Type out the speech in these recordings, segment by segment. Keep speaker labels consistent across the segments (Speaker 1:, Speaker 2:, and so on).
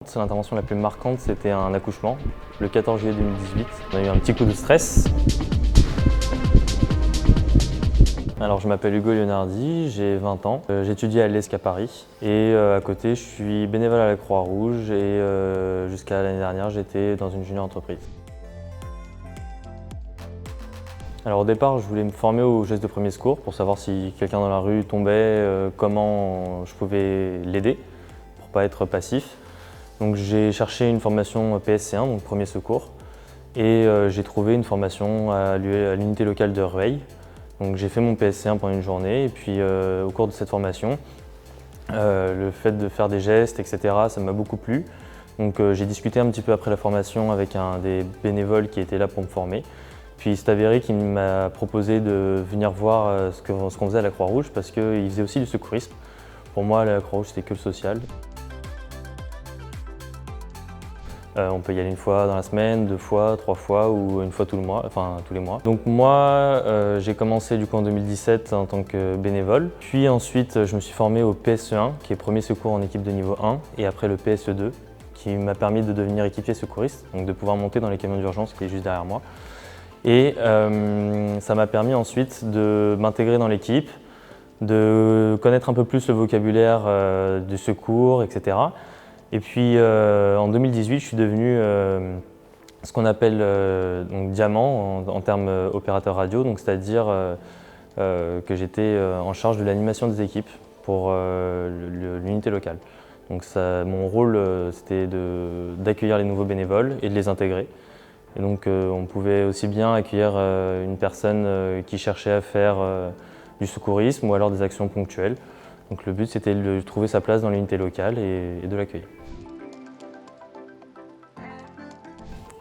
Speaker 1: L'intervention la plus marquante, c'était un accouchement, le 14 juillet 2018. On a eu un petit coup de stress. Alors, je m'appelle Hugo Leonardi, j'ai 20 ans. J'étudie à l'ESC à Paris et à côté, je suis bénévole à la Croix-Rouge et jusqu'à l'année dernière, j'étais dans une junior entreprise. Alors au départ, je voulais me former aux gestes de premier secours pour savoir si quelqu'un dans la rue tombait, comment je pouvais l'aider pour ne pas être passif. Donc j'ai cherché une formation PSC1, donc premier secours, et j'ai trouvé une formation à l'unité locale de Rueil. Donc j'ai fait mon PSC1 pendant une journée et puis au cours de cette formation, le fait de faire des gestes, etc., ça m'a beaucoup plu. Donc j'ai discuté un petit peu après la formation avec un des bénévoles qui était là pour me former. Puis c'est avéré qu'il m'a proposé de venir voir ce qu'on faisait à la Croix-Rouge parce qu'il faisait aussi du secourisme. Pour moi, la Croix-Rouge, c'était que le social. On peut y aller une fois dans la semaine, 2 fois, 3 fois ou une fois tous les mois. Donc moi, j'ai commencé du coup en 2017 en tant que bénévole. Puis ensuite, je me suis formé au PSE1, qui est premier secours en équipe de niveau 1, et après le PSE2, qui m'a permis de devenir équipier secouriste, donc de pouvoir monter dans les camions d'urgence qui est juste derrière moi. Et ça m'a permis ensuite de m'intégrer dans l'équipe, de connaître un peu plus le vocabulaire du secours, etc. Et puis en 2018, je suis devenu ce qu'on appelle donc diamant en termes opérateur radio, donc c'est-à-dire que j'étais en charge de l'animation des équipes pour l'unité locale. Donc mon rôle, c'était d'accueillir les nouveaux bénévoles et de les intégrer. Et donc on pouvait aussi bien accueillir une personne qui cherchait à faire du secourisme ou alors des actions ponctuelles. Donc le but, c'était de trouver sa place dans l'unité locale et de l'accueillir.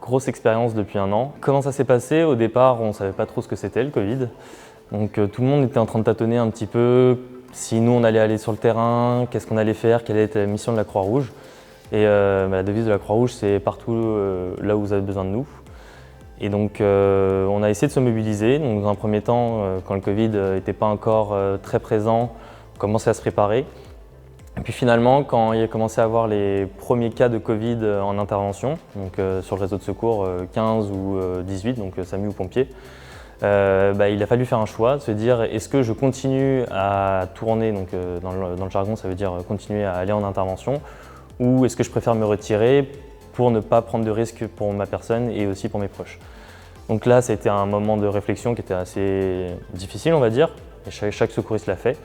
Speaker 1: Grosse expérience depuis 1 an. Comment ça s'est passé? Au départ, on ne savait pas trop ce que c'était le Covid. Donc tout le monde était en train de tâtonner un petit peu si nous on allait aller sur le terrain, qu'est-ce qu'on allait faire, quelle était la mission de la Croix-Rouge. Et la devise de la Croix-Rouge, c'est partout là où vous avez besoin de nous. Et donc on a essayé de se mobiliser. Donc, dans un premier temps, quand le Covid n'était pas encore très présent, on commençait à se préparer. Et puis finalement, quand il a commencé à avoir les premiers cas de Covid en intervention, donc sur le réseau de secours 15 ou 18, donc SAMU ou pompiers, il a fallu faire un choix, se dire est-ce que je continue à tourner, donc dans le jargon ça veut dire continuer à aller en intervention, ou est-ce que je préfère me retirer pour ne pas prendre de risques pour ma personne et aussi pour mes proches. Donc là, ça a été un moment de réflexion qui était assez difficile, on va dire, et chaque secouriste l'a fait.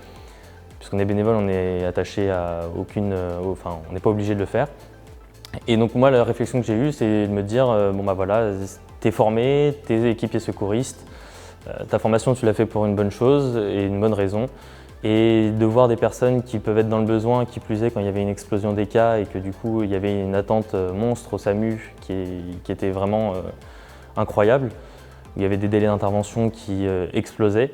Speaker 1: Puisqu'on est bénévole, on est attaché à on n'est pas obligé de le faire. Et donc moi, la réflexion que j'ai eue, c'est de me dire, voilà, t'es formé, t'es équipier secouriste, ta formation, tu l'as fait pour une bonne chose et une bonne raison. Et de voir des personnes qui peuvent être dans le besoin, qui plus est quand il y avait une explosion des cas et que du coup, il y avait une attente monstre au SAMU qui était vraiment incroyable, où il y avait des délais d'intervention qui explosaient.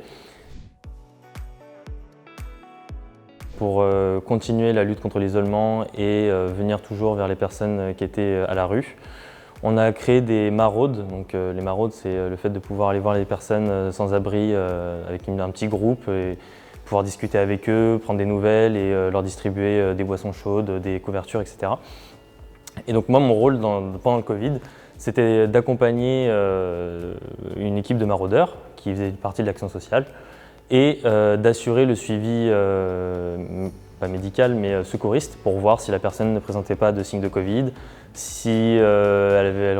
Speaker 1: Pour continuer la lutte contre l'isolement et venir toujours vers les personnes qui étaient à la rue. On a créé des maraudes. Donc, les maraudes, c'est le fait de pouvoir aller voir les personnes sans abri avec un petit groupe et pouvoir discuter avec eux, prendre des nouvelles et leur distribuer des boissons chaudes, des couvertures, etc. Et donc moi, mon rôle pendant le Covid, c'était d'accompagner une équipe de maraudeurs qui faisait partie de l'action sociale et d'assurer le suivi, pas médical, mais secouriste, pour voir si la personne ne présentait pas de signes de Covid, si elle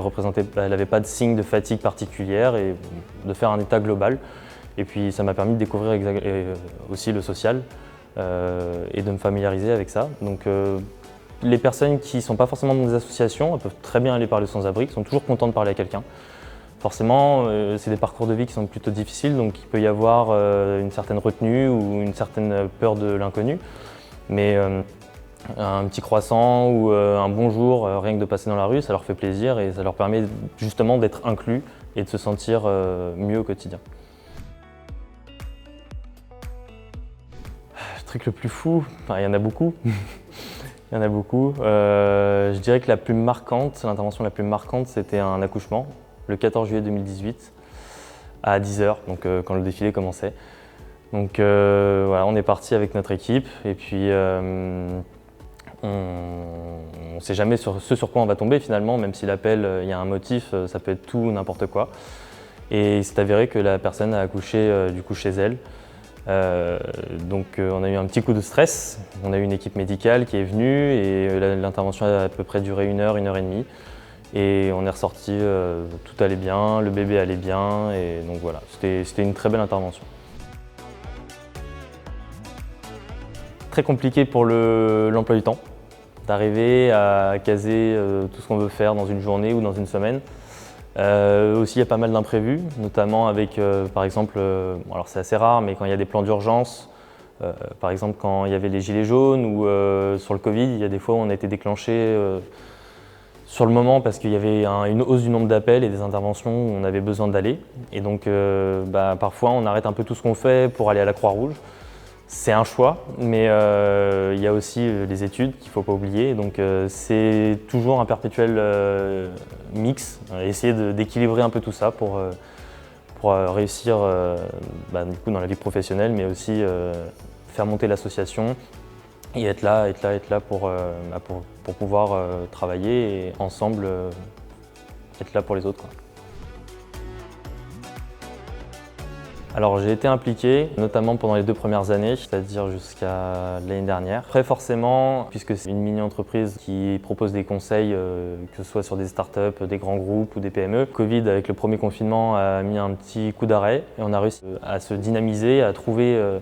Speaker 1: n'avait pas de signes de fatigue particulière et de faire un état global. Et puis ça m'a permis de découvrir aussi le social et de me familiariser avec ça. Donc les personnes qui ne sont pas forcément dans des associations, elles peuvent très bien aller parler aux sans-abri, qui sont toujours contents de parler à quelqu'un. Forcément, c'est des parcours de vie qui sont plutôt difficiles, donc il peut y avoir une certaine retenue ou une certaine peur de l'inconnu. Mais un petit croissant ou un bonjour, rien que de passer dans la rue, ça leur fait plaisir et ça leur permet justement d'être inclus et de se sentir mieux au quotidien. Le truc le plus fou, il y en a beaucoup. Il y en a beaucoup. Je dirais que l'intervention la plus marquante, c'était un accouchement, le 14 juillet 2018, à 10h, donc quand le défilé commençait. Donc voilà, on est parti avec notre équipe et puis On ne sait jamais ce sur quoi on va tomber finalement, même si l'appel, il y a un motif, ça peut être tout ou n'importe quoi. Et c'est avéré que la personne a accouché du coup chez elle. On a eu un petit coup de stress. On a eu une équipe médicale qui est venue et l'intervention a à peu près duré 1 heure et demie. Et on est ressorti, tout allait bien, le bébé allait bien. Et donc voilà, c'était une très belle intervention. Très compliqué pour l'emploi du temps, d'arriver à caser tout ce qu'on veut faire dans une journée ou dans une semaine. Aussi, il y a pas mal d'imprévus, notamment avec, par exemple, alors c'est assez rare, mais quand il y a des plans d'urgence, par exemple quand il y avait les gilets jaunes ou sur le Covid, il y a des fois où on a été déclenché sur le moment parce qu'il y avait une hausse du nombre d'appels et des interventions où on avait besoin d'aller. Et donc, parfois, on arrête un peu tout ce qu'on fait pour aller à la Croix-Rouge. C'est un choix, mais il y a aussi les études qu'il ne faut pas oublier. Donc c'est toujours un perpétuel mix, essayer d'équilibrer un peu tout ça pour réussir du coup, dans la vie professionnelle, mais aussi faire monter l'association et être là pour pouvoir travailler et ensemble être là pour les autres, quoi. Alors j'ai été impliqué, notamment pendant les 2 premières années, c'est-à-dire jusqu'à l'année dernière. Après forcément, puisque c'est une mini-entreprise qui propose des conseils, que ce soit sur des startups, des grands groupes ou des PME, Covid avec le premier confinement a mis un petit coup d'arrêt et on a réussi à se dynamiser, à trouver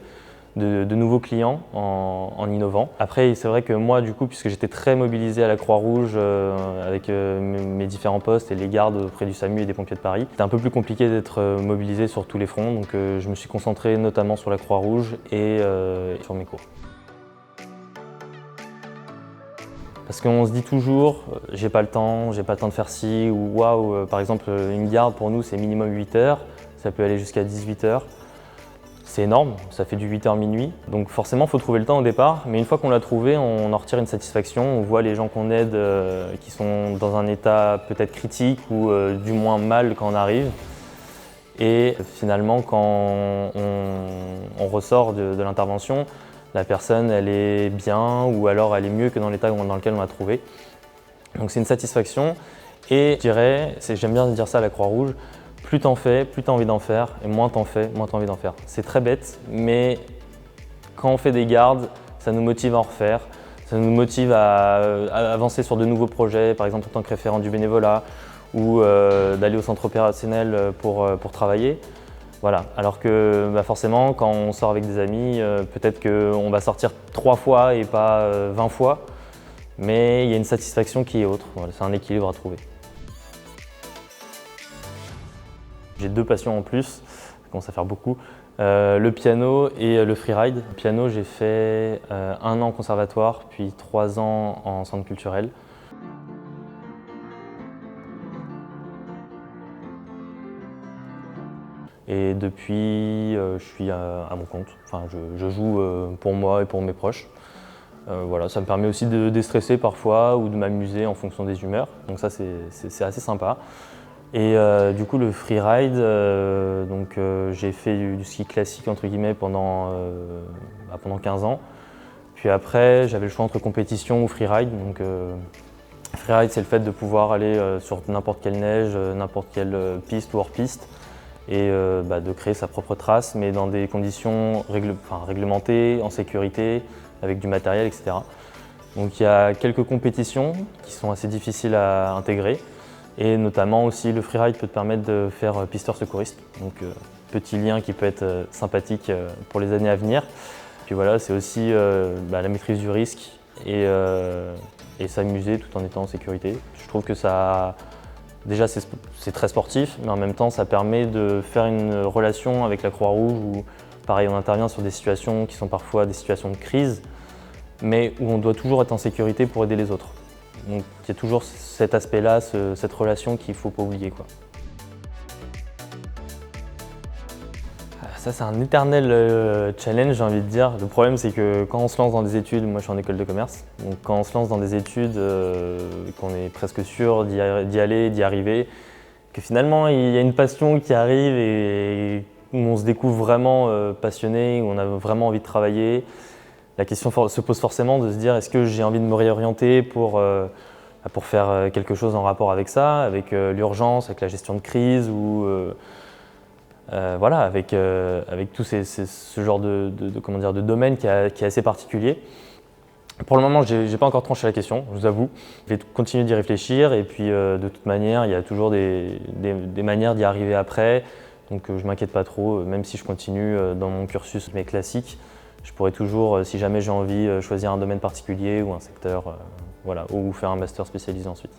Speaker 1: de nouveaux clients en innovant. Après, c'est vrai que moi, du coup, puisque j'étais très mobilisé à la Croix-Rouge avec mes différents postes et les gardes auprès du SAMU et des pompiers de Paris, c'était un peu plus compliqué d'être mobilisé sur tous les fronts. Donc je me suis concentré notamment sur la Croix-Rouge et sur mes cours. Parce qu'on se dit toujours, j'ai pas le temps de faire ci, ou waouh, par exemple, une garde pour nous c'est minimum 8 heures, ça peut aller jusqu'à 18 heures. C'est énorme, ça fait du 8h minuit. Donc forcément, il faut trouver le temps au départ. Mais une fois qu'on l'a trouvé, on en retire une satisfaction. On voit les gens qu'on aide qui sont dans un état peut-être critique ou du moins mal quand on arrive. Et finalement, quand on ressort de l'intervention, la personne, elle est bien ou alors elle est mieux que dans l'état dans lequel on l'a trouvée. Donc c'est une satisfaction. Et je dirais, j'aime bien dire ça à la Croix-Rouge, plus t'en fais, plus t'as envie d'en faire, et moins t'en fais, moins t'as envie d'en faire. C'est très bête, mais quand on fait des gardes, ça nous motive à en refaire, ça nous motive à avancer sur de nouveaux projets, par exemple en tant que référent du bénévolat, ou d'aller au centre opérationnel pour travailler. Voilà. Alors que forcément, quand on sort avec des amis, peut-être qu'on va sortir 3 fois et pas 20 fois, mais il y a une satisfaction qui est autre. Voilà, c'est un équilibre à trouver. J'ai 2 passions en plus, ça commence à faire beaucoup. Le piano et le freeride. Le piano, j'ai fait 1 an en conservatoire, puis 3 ans en centre culturel. Et depuis, je suis à mon compte. Enfin, je joue pour moi et pour mes proches. Voilà, ça me permet aussi de déstresser parfois ou de m'amuser en fonction des humeurs. Donc ça, c'est assez sympa. Et du coup, le freeride, j'ai fait du ski classique entre guillemets pendant 15 ans. Puis après, j'avais le choix entre compétition ou freeride. Donc freeride, c'est le fait de pouvoir aller sur n'importe quelle neige, n'importe quelle piste ou hors piste, et de créer sa propre trace, mais dans des conditions réglementées, en sécurité, avec du matériel, etc. Donc il y a quelques compétitions qui sont assez difficiles à intégrer. Et notamment aussi, le freeride peut te permettre de faire pisteur secouriste. Donc petit lien qui peut être sympathique pour les années à venir. Puis voilà, c'est aussi la maîtrise du risque et s'amuser tout en étant en sécurité. Je trouve que ça, déjà c'est très sportif, mais en même temps ça permet de faire une relation avec la Croix-Rouge où pareil, on intervient sur des situations qui sont parfois des situations de crise, mais où on doit toujours être en sécurité pour aider les autres. Donc il y a toujours cet aspect-là, cette relation qu'il ne faut pas oublier, quoi. Ça, c'est un éternel challenge, j'ai envie de dire. Le problème, c'est que quand on se lance dans des études, moi je suis en école de commerce, donc quand on se lance dans des études, qu'on est presque sûr d'y aller, d'y arriver, que finalement il y a une passion qui arrive et où on se découvre vraiment passionné, où on a vraiment envie de travailler, la question se pose forcément de se dire est-ce que j'ai envie de me réorienter pour faire quelque chose en rapport avec ça, avec l'urgence, avec la gestion de crise ou voilà, avec tout ce genre comment dire, de domaine qui est assez particulier. Pour le moment, je n'ai pas encore tranché la question, je vous avoue. Je vais continuer d'y réfléchir et puis de toute manière, il y a toujours des manières d'y arriver après. Donc je ne m'inquiète pas trop, même si je continue dans mon cursus mais classique, je pourrais toujours, si jamais j'ai envie, choisir un domaine particulier ou un secteur, voilà, ou faire un master spécialisé ensuite.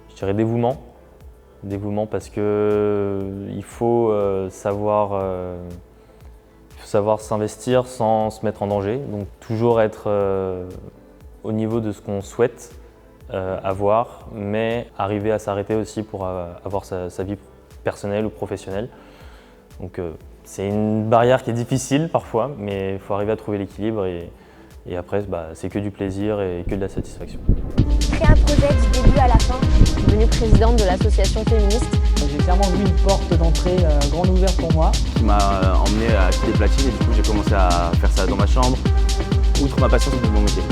Speaker 1: Je dirais dévouement. Dévouement parce qu'il faut savoir s'investir sans se mettre en danger. Donc toujours être au niveau de ce qu'on souhaite avoir, mais arriver à s'arrêter aussi pour avoir sa vie personnelle ou professionnelle. Donc c'est une barrière qui est difficile parfois, mais il faut arriver à trouver l'équilibre et après c'est que du plaisir et que de la satisfaction.
Speaker 2: Créer un projet du début à la fin. Je suis devenue présidente de l'association féministe.
Speaker 3: J'ai clairement vu une porte d'entrée grande ouverte pour moi.
Speaker 4: Qui m'a emmené à acheter des platines et du coup j'ai commencé à faire ça dans ma chambre. Outre ma passion, c'est mon métier.